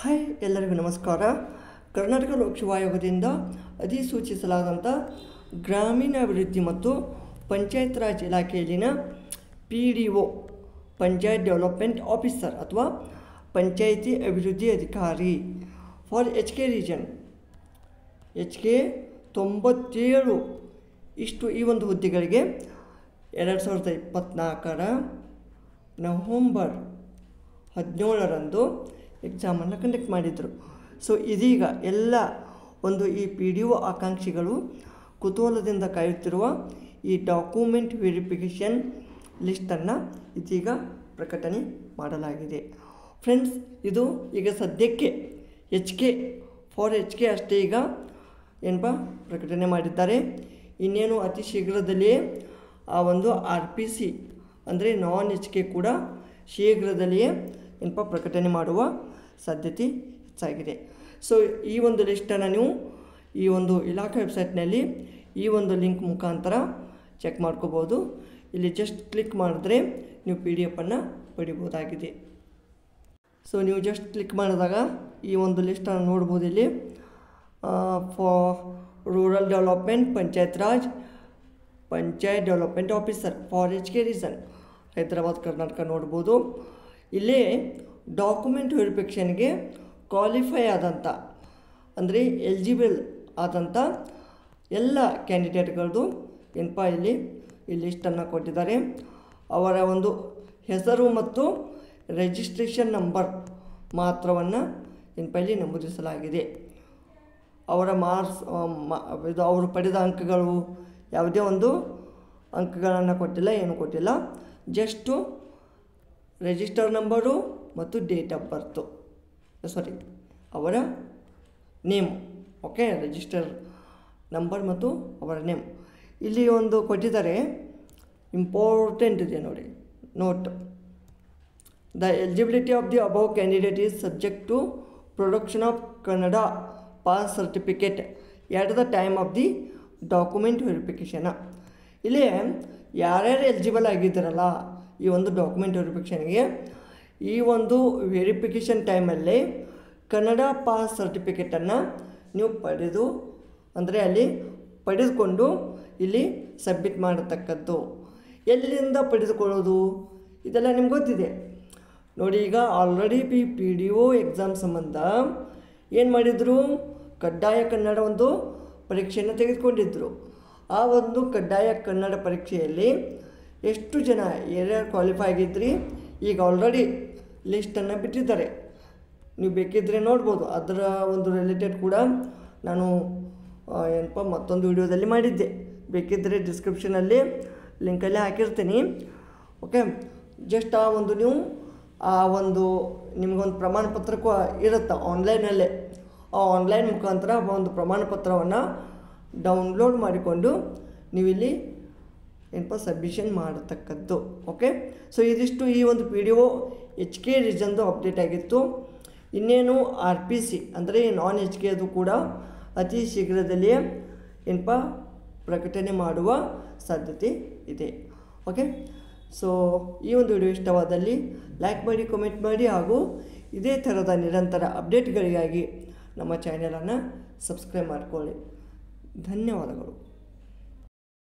Hi ಎಲ್ಲರಿಗೂ ನಮಸ್ಕಾರ. ಕರ್ನಾಟಕ ಲೋಕಸೇವಾ ಆಯೋಗದಿಂದ ಅಧಿಸೂಚಿಸಲಾದಂಥ ಗ್ರಾಮೀಣಾಭಿವೃದ್ಧಿ ಮತ್ತು ಪಂಚಾಯತ್ ರಾಜ್ ಇಲಾಖೆಯಲ್ಲಿನ PDO ಪಂಚಾಯತ್ ಡೆವಲಪ್ಮೆಂಟ್ ಆಫೀಸರ್ ಅಥವಾ ಪಂಚಾಯಿತಿ ಅಭಿವೃದ್ಧಿ ಅಧಿಕಾರಿ ಫಾರ್ HK ರೀಜನ್ HK 97 ಇಷ್ಟು ಈ ಒಂದು ಹುದ್ದೆಗಳಿಗೆ 2024 ನವೆಂಬರ್ 17ರಂದು ಎಕ್ಸಾಮನ್ನು ಕಂಡಕ್ಟ್ ಮಾಡಿದರು. ಸೊ ಇದೀಗ ಎಲ್ಲ ಒಂದು ಈ PDO ಆಕಾಂಕ್ಷಿಗಳು ಕುತೂಹಲದಿಂದ ಕಾಯುತ್ತಿರುವ ಈ ಡಾಕ್ಯುಮೆಂಟ್ ವೆರಿಫಿಕೇಷನ್ ಲಿಸ್ಟನ್ನು ಇದೀಗ ಪ್ರಕಟಣೆ ಮಾಡಲಾಗಿದೆ. ಫ್ರೆಂಡ್ಸ್, ಇದು ಈಗ ಸದ್ಯಕ್ಕೆ HK ಅಷ್ಟೇ ಈಗ ಏನಪ್ಪ ಪ್ರಕಟಣೆ ಮಾಡಿದ್ದಾರೆ. ಇನ್ನೇನು ಅತಿ ಶೀಘ್ರದಲ್ಲಿಯೇ ಆ ಒಂದು RPC ಅಂದರೆ ನಾನ್ HK ಕೂಡ ಶೀಘ್ರದಲ್ಲಿಯೇ ಏನಪ್ಪ ಪ್ರಕಟಣೆ ಮಾಡುವ ಸಾಧ್ಯತೆ ಹೆಚ್ಚಾಗಿದೆ. ಸೊ ಈ ಒಂದು ಲಿಸ್ಟನ್ನು ನೀವು ಈ ಒಂದು ಇಲಾಖೆ ವೆಬ್ಸೈಟ್ನಲ್ಲಿ ಈ ಒಂದು ಲಿಂಕ್ ಮುಖಾಂತರ ಚೆಕ್ ಮಾಡ್ಕೋಬೋದು. ಇಲ್ಲಿ ಜಸ್ಟ್ ಕ್ಲಿಕ್ ಮಾಡಿದ್ರೆ ನೀವು PDF ಪಡಿಬೋದಾಗಿದೆ. ಸೊ ನೀವು ಜಸ್ಟ್ ಕ್ಲಿಕ್ ಮಾಡಿದಾಗ ಈ ಒಂದು ಲಿಸ್ಟನ್ನು ನೋಡ್ಬೋದು. ಇಲ್ಲಿ for rural development panchayat Raj panchayat development officer for HK region Hyderabad Karnataka ನೋಡ್ಬೋದು. ಇಲ್ಲಿ ಡಾಕ್ಯುಮೆಂಟ್ ವೆರಿಫಿಕೇಷನ್ಗೆ ಕ್ವಾಲಿಫೈ ಆದಂಥ ಅಂದರೆ ಎಲಿಜಿಬಲ್ ಆದಂಥ ಎಲ್ಲ ಕ್ಯಾಂಡಿಡೇಟ್ಗಳದ್ದು ಏನಪ್ಪ ಇಲ್ಲಿ ಈ ಲಿಸ್ಟನ್ನು ಕೊಟ್ಟಿದ್ದಾರೆ. ಅವರ ಒಂದು ಹೆಸರು ಮತ್ತು ರಿಜಿಸ್ಟ್ರೇಷನ್ ನಂಬರ್ ಮಾತ್ರವನ್ನು ಏನಪ್ಪ ಇಲ್ಲಿ ನಮೂದಿಸಲಾಗಿದೆ. ಅವರ ಮಾರ್ಕ್ಸ್ ಇದು ಅವರು ಪಡೆದ ಅಂಕಗಳು ಯಾವುದೇ ಒಂದು ಅಂಕಗಳನ್ನು ಕೊಟ್ಟಿಲ್ಲ, ಏನು ಕೊಟ್ಟಿಲ್ಲ. ಜಸ್ಟು ರಿಜಿಸ್ಟರ್ ನಂಬರು ಮತ್ತು ಡೇಟ್ ಆಫ್ ಬರ್ತು, ಅವರ ನೇಮ್. ಓಕೆ, ರಿಜಿಸ್ಟರ್ ನಂಬರ್ ಮತ್ತು ಅವರ ನೇಮ್ ಇಲ್ಲಿ ಒಂದು ಕೊಟ್ಟಿದ್ದಾರೆ. ಇಂಪಾರ್ಟೆಂಟ್ ಇದೆ ನೋಡಿ, note. The eligibility of the above candidate is subject to production of Kannada pass certificate at the time of the document verification. ಇಲ್ಲಿ ಯಾರ್ಯಾರು ಎಲಿಜಿಬಲ್ ಆಗಿದ್ದಾರಲ್ಲ ಈ ಒಂದು ಡಾಕ್ಯುಮೆಂಟ್ ವೆರಿಫಿಕೇಷನ್ಗೆ, ಈ ಒಂದು ವೆರಿಫಿಕೇಷನ್ ಟೈಮಲ್ಲಿ ಕನ್ನಡ ಪಾಸ್ ಸರ್ಟಿಫಿಕೇಟನ್ನು ನೀವು ಅಂದರೆ ಅಲ್ಲಿ ಪಡೆದುಕೊಂಡು ಇಲ್ಲಿ ಸಬ್ಮಿಟ್ ಮಾಡತಕ್ಕದ್ದು. ಎಲ್ಲಿಂದ ಪಡೆದುಕೊಳ್ಳೋದು ಇದೆಲ್ಲ ನಿಮ್ಗೆ ಗೊತ್ತಿದೆ ನೋಡಿ. ಈಗ ಆಲ್ರೆಡಿ PDO ಎಕ್ಸಾಮ್ ಸಂಬಂಧ ಏನು ಮಾಡಿದರು, ಕಡ್ಡಾಯ ಕನ್ನಡ ಒಂದು ಪರೀಕ್ಷೆಯನ್ನು ತೆಗೆದುಕೊಂಡಿದ್ದರು. ಆ ಒಂದು ಕಡ್ಡಾಯ ಕನ್ನಡ ಪರೀಕ್ಷೆಯಲ್ಲಿ ಎಷ್ಟು ಜನ ಯಾರ್ಯಾರು ಕ್ವಾಲಿಫೈ ಆಗಿದ್ರಿ ಈಗ ಆಲ್ರೆಡಿ ಲಿಸ್ಟನ್ನು ಬಿಟ್ಟಿದ್ದಾರೆ. ನೀವು ಬೇಕಿದ್ದರೆ ನೋಡ್ಬೋದು. ಅದರ ಒಂದು ರಿಲೇಟೆಡ್ ಕೂಡ ನಾನು ಏನಪ್ಪ ಮತ್ತೊಂದು ವಿಡಿಯೋದಲ್ಲಿ ಮಾಡಿದ್ದೆ, ಬೇಕಿದ್ದರೆ ಡಿಸ್ಕ್ರಿಪ್ಷನಲ್ಲಿ ಲಿಂಕಲ್ಲಿ ಹಾಕಿರ್ತೀನಿ. ಓಕೆ, ಜಸ್ಟ್ ಆ ಒಂದು ನೀವು ಆ ಒಂದು ನಿಮಗೊಂದು ಪ್ರಮಾಣ ಪತ್ರ ಇರುತ್ತೆ ಆನ್ಲೈನಲ್ಲೇ. ಆ ಆನ್ಲೈನ್ ಮುಖಾಂತರ ಒಂದು ಪ್ರಮಾಣ ಪತ್ರವನ್ನು ಡೌನ್ಲೋಡ್ ಮಾಡಿಕೊಂಡು ನೀವಿಲ್ಲಿ ಏನಪ್ಪ ಸಬ್ಮಿಷನ್ ಮಾಡತಕ್ಕದ್ದು. ಓಕೆ, ಸೊ ಇದಿಷ್ಟು ಈ ಒಂದು PDO HK ರೀಜನ್ದು ಅಪ್ಡೇಟ್ ಆಗಿತ್ತು. ಇನ್ನೇನು RPC ಅಂದರೆ ನಾನ್ HK ಅದು ಕೂಡ ಅತಿ ಶೀಘ್ರದಲ್ಲಿಯೇ ಏನಪ್ಪ ಪ್ರಕಟಣೆ ಮಾಡುವ ಸಾಧ್ಯತೆ ಇದೆ. ಓಕೆ, ಸೊ ಈ ಒಂದು ವಿಡಿಯೋ ಇಷ್ಟವಾದಲ್ಲಿ ಲೈಕ್ ಮಾಡಿ, ಕಮೆಂಟ್ ಮಾಡಿ, ಹಾಗೂ ಇದೇ ಥರದ ನಿರಂತರ ಅಪ್ಡೇಟ್ಗಳಿಗಾಗಿ ನಮ್ಮ ಚಾನೆಲನ್ನು ಸಬ್ಸ್ಕ್ರೈಬ್ ಮಾಡಿಕೊಳ್ಳಿ. ಧನ್ಯವಾದಗಳು.